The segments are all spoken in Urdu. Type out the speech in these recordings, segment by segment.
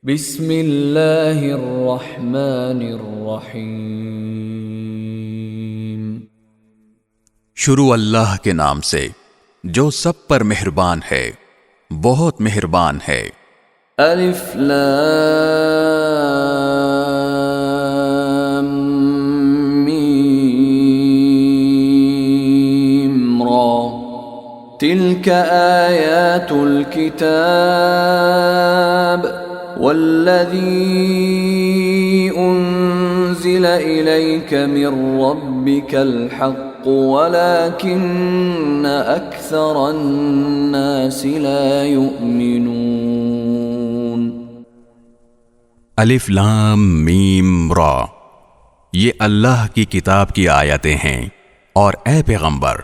بسم اللہ الرحمن الرحیم۔ شروع اللہ کے نام سے جو سب پر مہربان ہے، بہت مہربان ہے۔ الف لام میم را تلك آیات الكتاب والذی انزل الیک من ربک الحق ولكن اکثر الناس لا یؤمنون۔ الف لام میم را، یہ اللہ کی کتاب کی آیتیں ہیں، اور اے پیغمبر،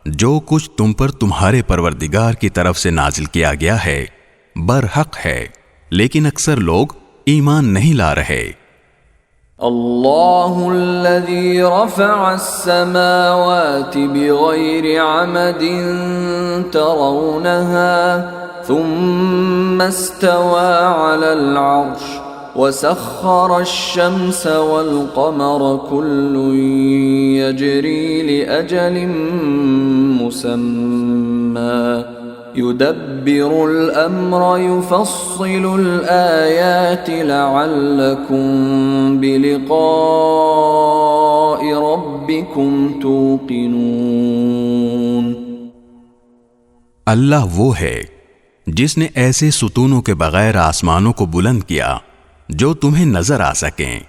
جو کچھ تم پر تمہارے پروردگار کی طرف سے نازل کیا گیا ہے برحق ہے، لیکن اکثر لوگ ایمان نہیں لا رہے۔ اللہ الذی رفع السماوات بغیر عمد ترونها ثم استوى على العرش وسخر الشمس والقمر كل يجري لأجل مسمى يدبر الأمر يفصل الآيات لعلكم بلقاء ربكم توقنون۔ اللہ وہ ہے جس نے ایسے ستونوں کے بغیر آسمانوں کو بلند کیا جو تمہیں نظر آ سکیں،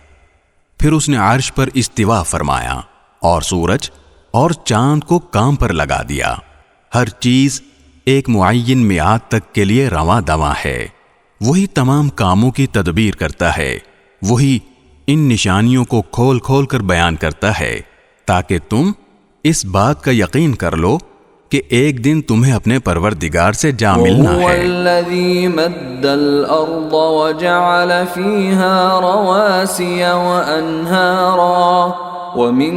پھر اس نے عرش پر استوا فرمایا اور سورج اور چاند کو کام پر لگا دیا۔ ہر چیز ایک معین میعاد تک کے لیے رواں دواں ہے۔ وہی تمام کاموں کی تدبیر کرتا ہے، وہی ان نشانیوں کو کھول کھول کر بیان کرتا ہے تاکہ تم اس بات کا یقین کر لو کہ ایک دن تمہیں اپنے پروردگار سے جا ملنا ہے۔ وَهُوَ الَّذِي مَدَّ الْأَرْضَ وَجَعَلَ فِيهَا رَوَاسِيَ وَأَنْهَارًا وَمِن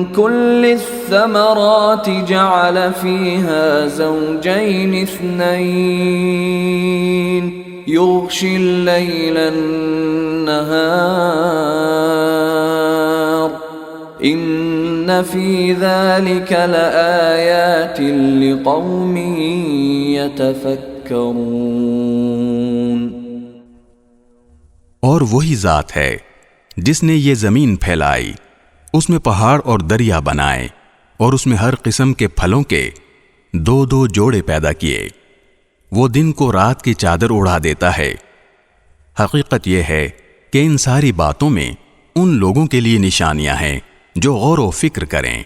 كُلِّ الثَّمَرَاتِ جَعَلَ فِيهَا زَوْجَيْنِ اثْنَيْنِ يُغْشِي اللَّيْلَ النَّهَارَ إِنَّ فِي ذَلِكَ لَآيَاتٍ لِقَوْمٍ يَتَفَكَّرُونَ۔ اور وہی ذات ہے جس نے یہ زمین پھیلائی، اس میں پہاڑ اور دریا بنائے، اور اس میں ہر قسم کے پھلوں کے دو دو جوڑے پیدا کیے۔ وہ دن کو رات کی چادر اڑا دیتا ہے۔ حقیقت یہ ہے کہ ان ساری باتوں میں ان لوگوں کے لیے نشانیاں ہیں جو غور و فکر کریں۔